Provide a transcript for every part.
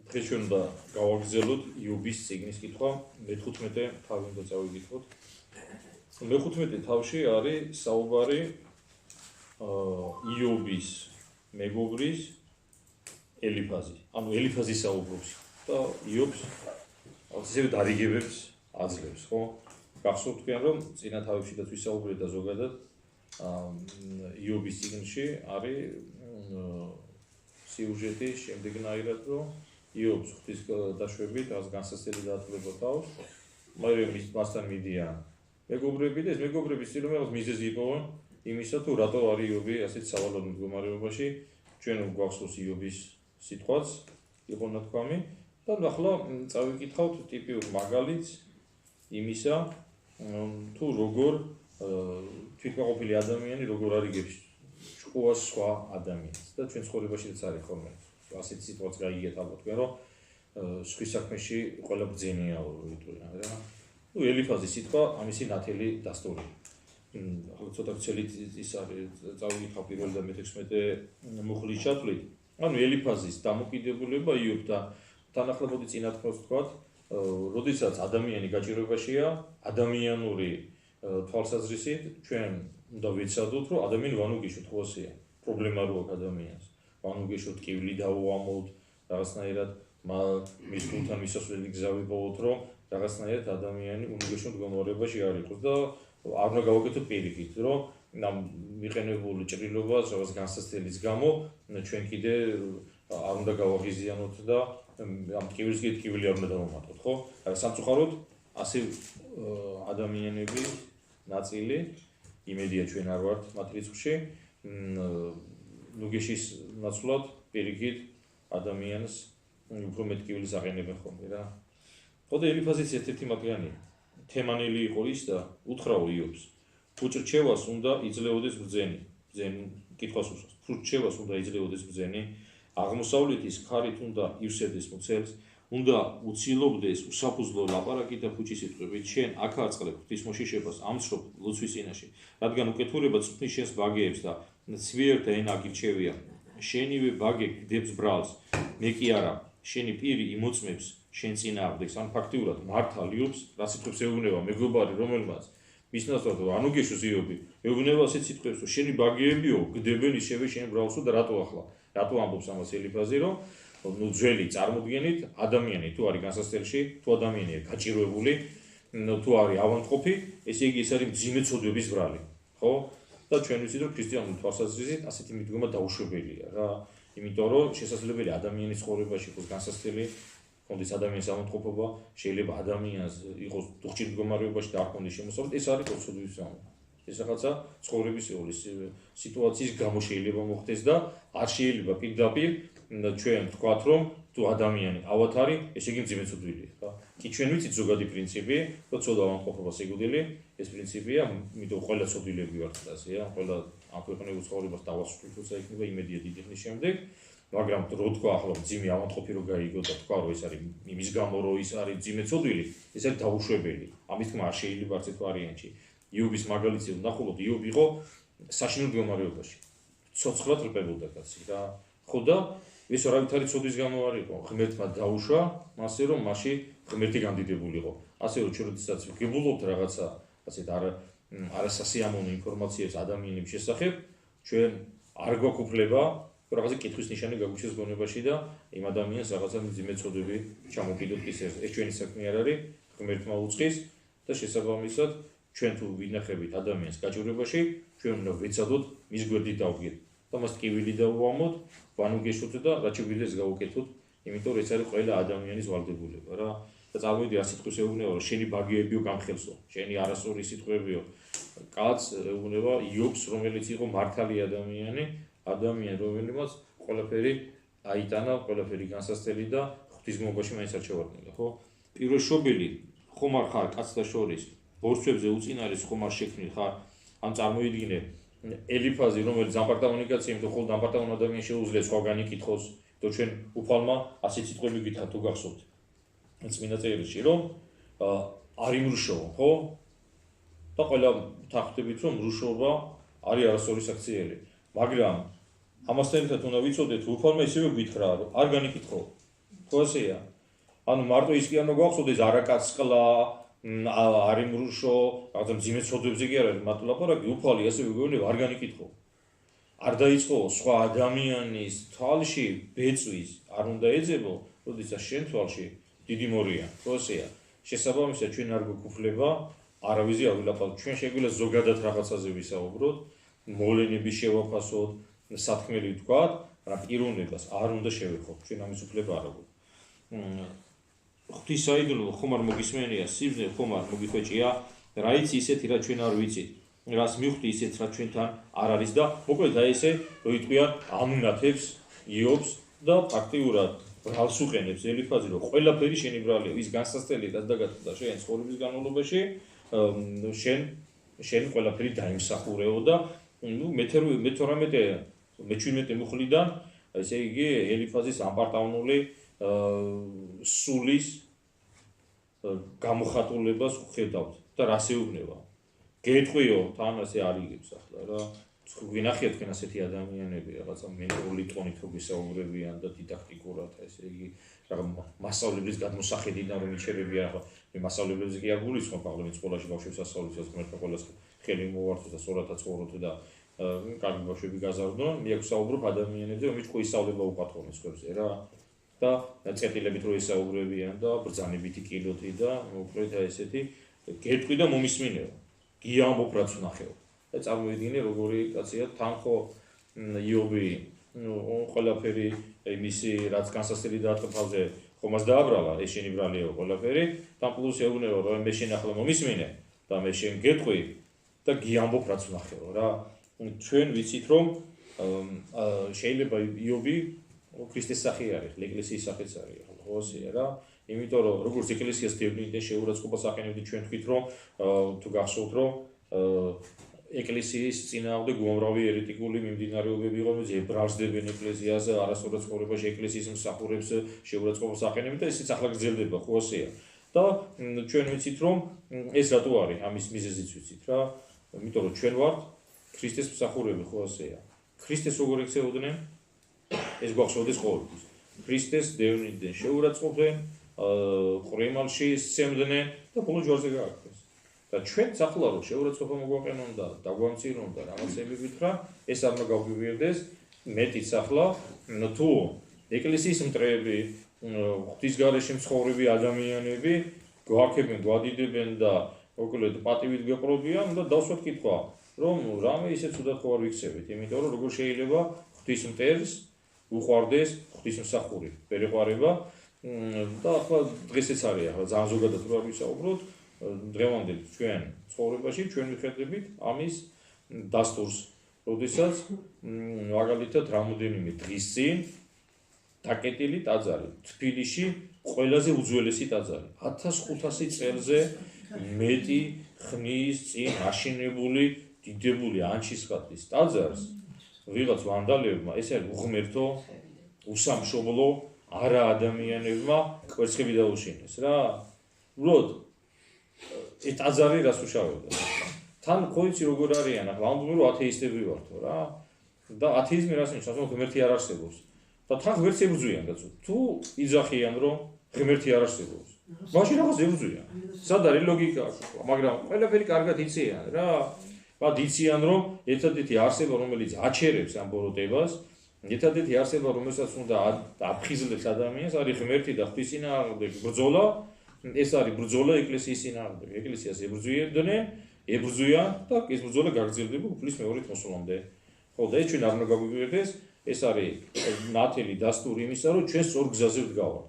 დღეს ჩვენ უნდა გავაგრძელოთ იობის წიგნის კითხვა, მე-15 თავი უნდა წავიკითხოთ. მე-15 თავში არის საუბარი იობის მეგობრის ელიფაზი. ანუ ელიფაზი საუბრობს და იობს ისევე დარიგებებს აძლევს, ხო? გახსოვთ თქვენ რომ წინა თავებშიც ვისაუბრეთ და ზოგადად იობის წიგნში არის სიუჟეტი შემდეგნაირად, რომ იობს ღვთის დაშვებით რაც განსასწრებით დაატყუება თავს, მაგრამ მასთან მიდიან მეგობრები და ეს მეგობრები ცდილობენ მიზეზი იპოვონ იმისა, თუ რატო არის იობი ასეთ სავალალო მდგომარეობაში. ჩვენ გვახსოვს იობის სიტყვაც იყო ნათქვამი და ახლა წავიკითხავთ ტიპიურ მაგალითს იმისა, თუ როგორ თვითმყოფილი ადამიანი როგორ არიგებს ჭკუას სხვა ადამიანს და ჩვენ ცხოვრებაშიც არის ხოლმე ასეთ სიტყვაც გაიგეთ ალბათ თქვენ რომ სხვის საქმეში ყველა ბრძენია ვიტყვია რა. ნუ ელიფაზის სიტყვა ამისი ნათელი დასტური. ახლა ცოტა ცელით ის არის წავიკითხავ პირველ და მე-16 მუხლის ჩათვლით. ანუ ელიფაზის დამოკიდებულება იობთან თანახმად მოდი წინა თქმას ვთქვათ, როდესაც ადამიანი გაჭირვებაშია, ადამიანური თვალსაზრისით ჩვენ უნდა ვიცადოთ, რომ ადამიანი ვანუგეშოთ ხოსია. პრობლემა რო აქვს ადამიანს. ვანუგეშოთ ტკივილი დაუამოთ, რაღაცნაირად მის გულთან მისასვლელი გზა ვიპოვოთ, რომ რაღაცნაირად ადამიანი უნუგეშო მდგომარეობაში არ იყოს და არ უნდა გავაკეთოთ პირიქით, რომ ამ მიყენებული ჭრილობას, რაღაც განსასწრების გამო ჩვენ კიდე არ უნდა გავაღიზიანოთ და ამ ტკივილს კიდე ტკივილი არ უნდა დავამატოთ, ხო? სამწუხაროდ ასე ადამიანები ნაწილი იმედია ჩვენ არ ვართ მათ რიცხვში, ნუგეშის ნაცვლად პირიქით ადამიანს უფრო მეტ ტკივილს აყენებენ ხოლმე რა. ხოდა ელიფაზიც ერთ-ერთი მაგიანია. თემანელი იყო ის და უთხრაო იობს. ფუჭრჩევას უნდა იძლეოდეს ბრძენი. ბრძენი კითხვას უსვამს. ფუჭრჩევას უნდა იძლეოდეს ბრძენი. აღმოსავლეთის ხარით უნდა ივსებდეს მუცელს. უნდა უცილობდეს უსაფუძვლო ლაპარაკი და ფუჭის სიტყვებით. შენ აქ აწყლებ ღვთის მოშიშებას ამცრობ ლოცვის წინაშე. რადგან უკეთურება წვნის შენს ბაგეებს და ცვიერთა ენა გირჩევია. შენივე ბაგე გდებს ბრალს. მე კი არა. შენი პირი იმოწმებს შენ წინააღმდეგს. ან ფაქტიურად მართალ იობს, რა სიტყვებს ეუბნება მეგობარი, რომელმაც მის ნაცვლად ანუგეშოს იობი. ეუბნება ასეთ სიტყვებს, რომ შენი ბაგეებიო გდებენ ისევე შენ ბრალსო და რატო ახლა? რატო ამბობს ამას ელიფაზი, რომ ნუ ძველი წარმოდგენით ადამიანი თუ არის განსასწრებში, თუ ადამიანია გაჭირვებული, თუ არის ავადმყოფი, ესე იგი ეს არის მძიმე ცოდვების ბრალი, ხო? და ჩვენ ვიცით, რომ ქრისტიანული თვალსაზრისით ასეთი მიდგომა დაუშვებელია რა. იმიტომ რომ შესაძლებელია ადამიანის ცხოვრებაში იყოს განსასწრელი, კონდეს ადამიანის ავადმყოფობა, შეიძლება ადამიანს იყოს დუხჭირ მდგომარეობაში და არ კონდეს შემოსავალი, ეს არის ცოდვის გამო. ეს რაღაცა ცხოვრების სიტუაციის გამო შეიძლება მოხდეს და არ შეიძლება პირდაპირ ჩვენ ვთქვათ, რომ თუ ადამიანი ავად არის, ესე იგი მძიმე ცოდვილია, რა. კი ჩვენ ვიცით ზოგადი პრინციპი, რომ ცოდა ავადმყოფობა სიკვდილი, ეს პრინციპია, იმიტომ ყველა ცოდვილები ვართ ასე, ყველა ამ ქვეყნებულ ცხოვრებას დავასრულოთ, როცა იქნება იმედია დიდი ხნის შემდეგ, მაგრამ რო თქვა ახლა მძიმე ავადმყოფი რო გაიგო და თქვა, რომ ეს არის იმის გამო, რომ ის არის მძიმე ცოდვილი, ეს არის დაუშვებელი. ამის თქმა არ შეიძლება არც ერთ ვარიანტში. იობის მაგალითზე ვნახულობთ, იობი იყო საშინელ მდგომარეობაში. ცოცხლად რპებოდა კაცი რა. ხო და ეს არავით არის ცოდვის გამო არ იყო. ღმერთმა დაუშვა, ასე რომ მასში ღმერთი გამდიდებული იყო. ასე რომ ჩვენ როდესაც ვგებულობთ რაღაცა ასეთ არასასიამოვნო ინფორმაციებს ადამიანების შესახებ, ჩვენ არ გვაქვს უფლება რაღაცა კითხვის ნიშანი გაგვიჩნდეს გონებაში და იმ ადამიანს რაღაცა მძიმე ცოდვები ჩამოკიდოთ კისერზე. ეს ჩვენი საქმე არ არის, ღმერთმა უწყის და შესაბამისად ჩვენ თუ ვინახებით ადამიანს გაჭირვებაში, ჩვენ უნდა ვიცადოთ მის გვერდით დავდგეთ და მას ტკივილი დავუამოთ, ვანუგეშოთ და რაც შეგვიძლია გავუკეთოთ, იმიტომ რომ ეს არის ყველა ადამიანის ვალდებულება რა. და წავედი რა სიტყვის ეუბნება, რომ შენი ბაგეებიო გამხელსო, შენი არასწორი სიტყვებიო. კაც ეუბნება იობს, რომელიც იყო მართალი ადამიანი, რომელმაც ყველაფერი აიტანა, ყველაფერი განსასწრელი და ღვთისმოებაში მაინც არ ჩავარდნილა, ხო? პირველშობილი ხომ არ ხარ კაცთა შორის ბორცვებზე უწინარეს ხომ არ შექმნილ ხარ? ამ წარმოიდგინე ელიფაზი, რომელიც დამპარტაუნიკაცია, იმიტომ ხოლმე დამპარტაუნ ადამიანს შეუძლია სხვაგანი კითხოს, თუ ჩვენ უფალმა ასეთ სიტყვები გითხრათ თუ გახსოვთ. წმინდა წერილში, რომ არ იმრუშოო, ხო? და ყველა თახვდებით, რომ მრუშობა არის არასწორი საქციელი. მაგრამ ამასთან ერთად უნდა ვიცოდეთ, უფალმა ისევე გითხრა, რომ არ განიკითხო. ხო ასეა. ანუ მარტო ის კი არ უნდა გვახსოვდეს არაკაცყლა, არიმრუშო, რაღაცა მძიმე ცოდვებზე კი არ არის მარტო ლაპარაკი, უფალი ასევე გვეუბნება არ განიკითხო. არ დაიწყო სხვა ადამიანის თვალში ბეწვის, არ უნდა ეძებო, როდესაც შენ თვალში დიდი მორია, ხო ასეა. შესაბამისად ჩვენ არ გვექუფლება არავიზე არ ვილაპარაკოთ. ჩვენ შეგვიძლია ზოგადად რაღაცაზე ვისაუბროთ, მოვლენების შევაფასოთ, სათქმელი ვთქვათ, რა პიროვნებას არ უნდა შევეხოთ. ჩვენ ამის უფლება არ აქვს. ღვთისაიდუმლო ხომ არ მოგისმენია, სიბზნე ხომ არ მოგიხვეჭია, რა იცი ისეთი რა ჩვენ არ ვიცით. რას მივხვდი ისეთ რა ჩვენთან არ არის და მოკლედ აი ესე როიტყვიან ამუნათებს იობს და ფაქტიურად ბრალს უყენებს ელიფაზი რომ ყველაფერი შენი ბრალია ის განსასწრელი გადაგატყდა შენ ცხოვრების განმავლობაში შენ ყველაფერი დაიმსახურეო და ნუ მე-17 მუხლიდან ესე იგი ელიფაზის ამპარტავნული სულის გამოხატულებას ხედავთ და რას ეუბნება გეტყვიო თან ასე არიგებს ახლა რა გვინახიათ თქვენ ასეთი ადამიანები რაღაცა მენტალური ტონით რო გვისაუბრებიან და დიდაქტიკურად ესე იგი რაღაც მასწავლებლის გადმოსახედიდან რომ იჩერებიან ახლა მე მასწავლებლებზე კი არ გულისხმობ პარლამენტის სკოლაში ბავშვებს ასწავლის ღმერთმა ყველას ხელი მოუართოს და სწორადაც ცხოვროთ და კარგი ბავშვები გაზარდონ მე აქ ვსაუბრობ ადამიანებზე რომიც ხო ისწავლება უპატრონო სკოლებზე რა და წეტილებით რო ისაუბრებიან და ბრძანებითი კილოთი და მოკლედ ესეთი გეტყვი და მომისმინეო გიამბობ რაც ვნახეო და წარმოვიდგინე როგორი კაცია თან ხო იობი ყველაფერი მისი რაც განსასწრელი დაატყფავზე ხომას დააბრალა ეს შენი ბრალიაო ყველაფერი თან პლუს ეუბნება რომ მე შენ ახლა მომისმინე და მე შენ გეტყვი და გიამბობ რაც ვნახეო რა ჩვენ ვიცით რომ შეიძლება იობი ქრისტეს სახე არის ეკლესიის სახეც არის ხო ასეა რა იმიტომ რომ როგორც ეკლესიას დევნიდე შეურაცხყოფას აყენებდი ჩვენ თქვით რომ თუ გახსოვთ რომ ეკლესიის წინააღმდეგ უამრავი ერეტიკული მიმდინარეობები იყო რომ ბრალსდებენ ეკლესიას არასწორად ცხოვრებაში ეკლესიის მსახურებს შეურაცხყოფას აყენებენ და ესეც ახლა გრძელდება ხო ასეა და ჩვენ ვიცით რომ ეს რატო არის ამის მიზეზიც ვიცით რა იმიტომ რომ ჩვენ ვართ ქრისტეს მსახურები ხო ასეა ქრისტეს როგორ ექცეოდნენ ეს გვახსოვდეს ყოველთვის ქრისტეს დევნიდნენ შეურაცხყოფენ ყრიმალში სცემდნენ და ბოლო ჯვარზე გააკეთეს და ჩვენც ახლა რომ შეურაცხყოფა მოგვაყენონ და დაგვამცირონ და რაღაცები ვითხრა ეს არ უნდა გავგვირდეს მეტიც ახლა თუ ეკლესიის მტრეები ღვთის გარეშე მცხოვრები ადამიანები გვაქებენ გვადიდებენ და მოკლედ პატივით გვეყრობიან და დავსვათ კითხვა რომ რამე ისე ცუდად ხო არ ვიქცევით იმიტომ რომ როგორ შეიძლება ღვთის მტერს უყვარდეს ღვთის მსახური ვერ ეყარება და ახლა დღესაც არის ახლა ძალიან ზოგადად რო ვისაუბროთ დღევანდელ ჩვენ ცხოვრებაში ჩვენ მიხედებით ამის დასტურს როდესაც მაგალითად რამოდენიმე დღის წინ დაკეტილი ტაძარი თბილისში ყველაზე უძველესი ტაძარი 1500 წელზე მეტი ხნის წინ აშენებული დიდებული ანჩისხატის ტაძარს ვიღაც ვანდალებმა ეს არის უღმერთო უსამშობლო არა ადამიანებმა კვერცხები დაუშინეს რა უბრალოდ ეს ტაძარი რას უშავებდა თან ხო იცი როგორ არიან ახლა ამბობენ რომ ათეისტები ვართო რა და ათეიზმი რას ნიშნავს რომ ღმერთი არ არსებობს და თან ღმერთს ებრძვიან კაცო თუ იძახიან რომ ღმერთი არ არსებობს მაშინ რაღაც ებრძვიან სად არის ლოგიკა მაგრამ ყველაფერი კარგად იციან რა მათ იციან რომ ერთადერთი არსება რომელიც აჩერებს ამ ბოროტებას ერთადერთი არსება რომელსაც უნდა აფხიზლებს ადამიანს არის ღმერთი და ღვთისწინააღმდეგ ბრძოლა ეს არის ბრძოლა ეკლესიის წინააღმდეგ ეკლესიას ებრძვიან და ეს ბრძოლა გაგრძელდება უფლის მეორედ მოსვლამდე ხო და ეს ჩვენ არ უნდა გაგვიგებდეს ეს არის ნათელი დასტური იმისა რომ ჩვენ სწორ გზაზე ვდგავართ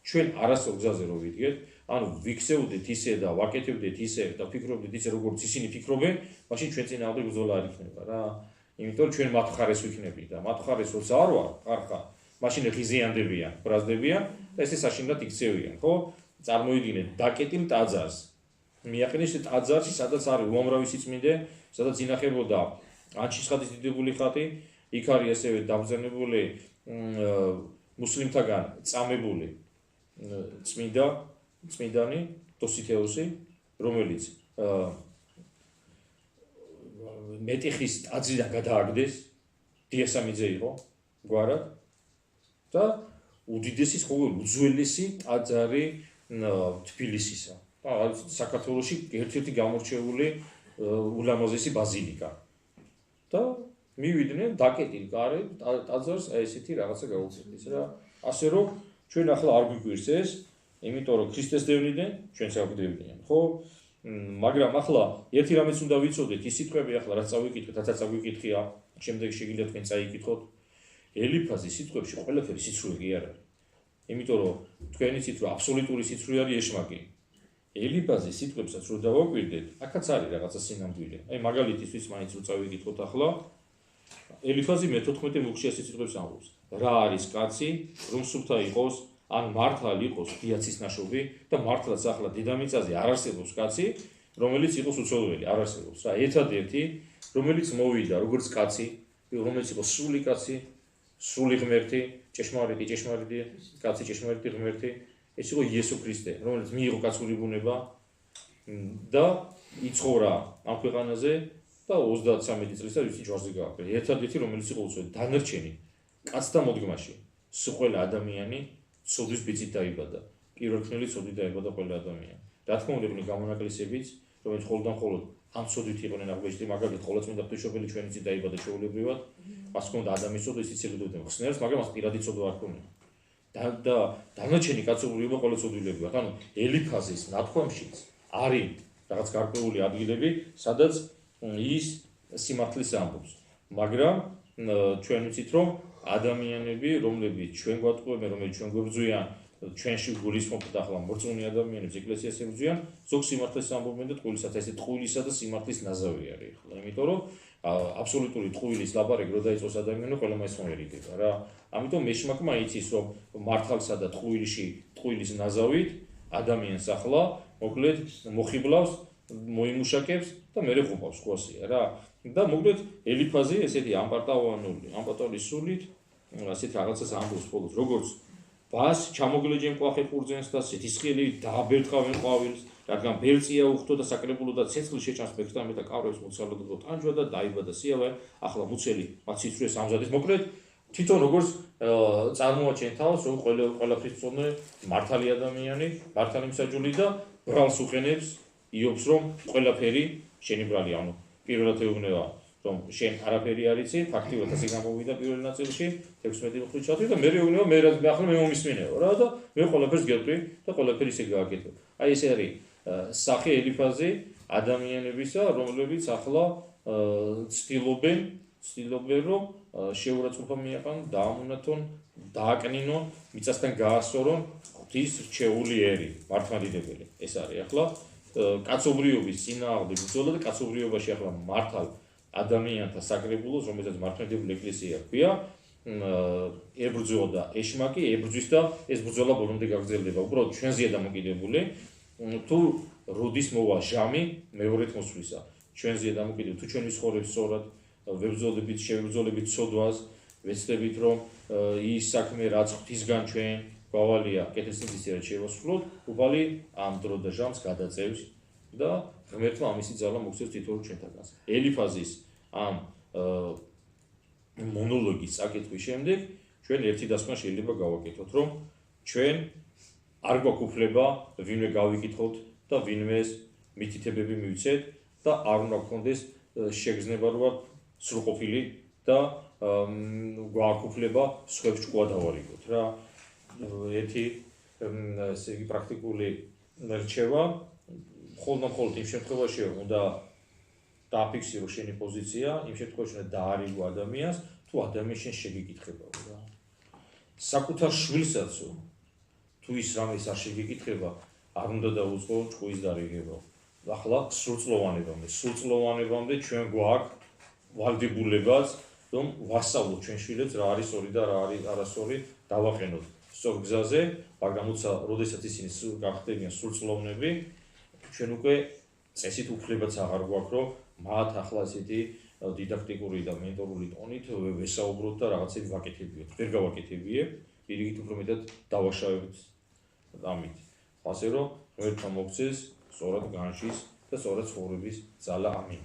ჩვენ არასწორ გზაზე რო ვიდგეთ ანუ ვიქცეოდეთ ისე და ვაკეთებდეთ ისე და ვფიქრობდეთ ისე როგორც ისინი ფიქრობენ მაშინ ჩვენ წინააღმდეგ ბრძოლა არ იქნება რა იმიტომ რომ ჩვენ მათ მხარეს ვიქნებით და მათ მხარეს როცა არ ვარ ხარხა მაშინ ღიზიანდებიან ბრაზდებიან და ესე საშინლად იქცევიან ხო წარმოიდგინეთ დაკეტილ ტაძარს მიაყენეს ტაძარში სადაც არის უამრავი სიწმინდე სადაც ინახებოდა ანჩისხატის დიდებული ხატი იქ არის ასევე დაბრძანებული მუსლიმთაგან წამებული წმინდანი დოსითეუსი რომელიც მეტიხის ტაძრიდან გადააგდეს დიასამიძე იყო გვარად და უდიდესი უძველესი ტაძარი თბილისისა. და საქართველოში ერთ-ერთი გამორჩეული ულამაზესი ბაზილიკა. და მივიდნენ დაკეტილ კარით ტაძარს ესეთი რაღაცა გაუწევდეს რა. ასე რომ ჩვენ ახლა არ გვიგვირს ეს, იმიტომ რომ ქრისტეს დევნიდნენ, ჩვენც აგვდევნიან, ხო? მაგრამ ახლა ერთი რამეც უნდა ვიცოდეთ, ის სიტყვები ახლა რაც წავიკითხეთ, რასაც წავიკითხია, შემდეგ შეგიძლია თქვენ წაიკითხოთ. ელიფაზის სიტყვებში ყველაფერი სიცრუე კი არ არის. იმიტომ რომ თქვენი იცით რომ აბსოლუტური სიცრუე არის ეშმაკი. ელიფაზის სიტყვებსაც რო დავაკვირდეთ, აქაც არის რაღაცა სინამდვილე. აი მაგალითისთვის მაინც რო წავიკითხოთ ახლა ელიფაზი მე-14 მუხში ასე სიტყვებს ამბობს. რა არის კაცი, რომ სუფთა იყოს, ან მართალი იყოს დიაცის ნაშობი და მართლაც ახლა დედამიწაზე არ არსებობს კაცი, რომელიც იყოს უცოდველი, არ არსებობს რა. ერთადერთი, რომელიც მოვიდა როგორც კაცი, რომელიც იყო სრული კაცი, სრული ღმერთი, ჭეშმარიტი კაცი, ჭეშმარიტი ღმერთი, ეს იყო იესო ქრისტე, რომელიც მიიღო კაცური ბუნება და იცხოვრა ამ ქვეყანაზე და 33 წლისათვის ჯვარზე გააკრა. ერთადერთი, რომელიც იყო უცოდველი, დანარჩენი კაცთა მოდგმაში, ყველა ადამიანი ცოდვის ბიძით დაიბადა. პირველ ხნელი ცოდვით დაიბადა ყველა ადამიანი. რა თქმა უნდა, იყვნენ გამონაკლისებიც, რომელიც მხოლოდ ამ ცოდვით იყვნენ აღბეჭდი, მაგალითად, ყოვლადწმინდა ღვთისმშობელი ჩვენიცით დაიბადა ჩვეულებრივად, მას ჰქონდა ადამიანის ცოდვა, ისიც იღებდნენ ხსნერს, მაგრამ მას პირადი ცოდვა არ ჰქონია. და დანარჩენი კაცობრიობა ყველა ცოდვილებია. ანუ ელიფაზის ნათქვამშიც არის რაღაც გარკვეული ადგილები, სადაც ის სიმართლეს ამბობს. მაგრამ ჩვენ ვიცით, რომ ადამიანები, რომლებიც ჩვენ გვატყუებენ, რომლებიც ჩვენ გვებრძვიან, ჩვენში გულისხმობთ ახლა მორწმუნე ადამიანებს ეკლესიას ებრძვიან, ზოგ სიმართლეს ამბობენ და ტყუილსაც ესე ტყუილისა და სიმართლის ნაზავი არის ახლა. იმიტომ რომ აბსოლუტური ტყუილის ლაპარაკი რო დაიწყოს ადამიანო, ყველა მას მოერიგება რა. ამიტომ მეშმაკმა იცის, რომ მართალსა და ტყუილის ნაზავით ადამიანს ახლა მოკლედ მოხიბლავს, მოიმუშაკებს და მერე ყოფავს ხواسია რა. და მოკლედ ელიფაზი ესეთი ამპატოლის სულით ასეთ რაღაცას ამბობს მხოლოდ როგორც ბას ჩამოგლეჯენ ყვახე ყურძენს და სეთისხილი დააბერტყავენ ყვავილს, რადგან ბერწია უხდო და საკრებულო და ცეცხლი შეჭამს მეკრთამე და კავრებს მოცალოდო ტანჯვა და დაიბადა სიავე, ახლა მუცელი მათ სიცრუეს ამზადეს. მოკლედ თვითონ როგორც წარმოაჩენ თავს, რომ ყველაფრის მწოდნე მართალი ადამიანი, მართალი მსაჯული და ბრალს უყენებს, იობს რომ ყველაფერი შენი ბრალი, ანუ პირველად ეუბნება რომ შენ არაფერი არ იცი, ფაქტიურად ასე გამოვიდა პირველ ნაწილში, 16 მუხლით ჩავთვლი და მე ეუბნება მე ახლა მე მომისმინეო რა და მე ყველაფერს გეტყვი და ყველაფერი ისე გააკეთებ. აი ეს არის სახე ელიფაზი ადამიანებისა, რომლებიც ახლა ცდილობენ რომ შეურაცხყოფა მიაყენონ, დაამონათონ, დააკნინონ, მიწასთან გაასწორონ ღვთის რჩეული ერი, მართლმადიდებელი. ეს არის ახლა კაცობრიობის წინააღმდეგ ბრძოლა და კაცობრიობაში ახლა მართალ ადამიანთა საკრებულოს, რომელსაც მართლმადიდებელი ეკლესია ჰქვია, ებრძოდა ეშმაკი, ებრძვის და ეს ბრძოლა ბოლომდე გაგრძელდება. უბრალოდ ჩვენზეა დამოკიდებული, თუ როდის მოვა ჟამი მეორედ მოსვლისა. ჩვენზეა დამოკიდებული, თუ ჩვენ ვისხორებთ სწორად, ვებრძოლებით, შევებრძოლებით ცოდვას, ვეცდებით რომ ის საქმე რაც ღვთისგან ჩვენ გვავალია, კეთილსინდისიერად შევასრულოთ, უბალი ამ დრო და ჟამს გადაწევს და ღმერთმა ამისი ძალა მოგცევს თითოეულ ჩვენთაგანს. ელიფაზის ამ მონოლოგის წაკითხვის შემდეგ ჩვენ ერთი დასკვნა შეიძლება გავაკეთოთ, რომ ჩვენ არ გვაქვს უფლება ვინმე გავიკითხოთ და ვინმეს მითითებები მივცეთ და არ უნდა გქონდეს შეგრძნება რომ სრულყოფილი და გვაქვს უფლება სხვებს ჭკუა დავარიგოთ რა. ერთი ესე იგი პრაქტიკული რჩევა მხოლოდ იმ შემთხვევაში უნდა დააფიქსირო შენი პოზიცია, იმ შემთხვევაში უნდა დაარიგო ადამიანს, თუ ადამიანს შენ შეგიკითხებაო რა. საკუთარ შვილსაც თუ ის რამეს არ შეგიკითხება, არ უნდა დაუწყო ჭკუის დარიგება. ახლა სრულწლოვანებამდე ჩვენ გვაქვს ვალდებულებაც, რომ ვასწავლოთ ჩვენ შვილებს რა არის სწორი და რა არის არასწორი, დავაყენოთ სწორ გზაზე, მაგრამ როდესაც ისინი გახდებიან სრულწლოვნები, ჩვენ უკვე წესით უფლებაც აღარ გვაქვს, რომ მათ ახლა ესეთი დიდაქტიკური და მენტორული ტონით ვესაუბროთ და რაღაცები ვაკეთებიოთ. ვერ გავაკეთებიებ, პირიქით უფრო მეტად დავაშავებთ ამით. ასე რომ ღმერთმა მოგცეს სწორად განშის და სწორად ცხოვრების ძალა. ამინ.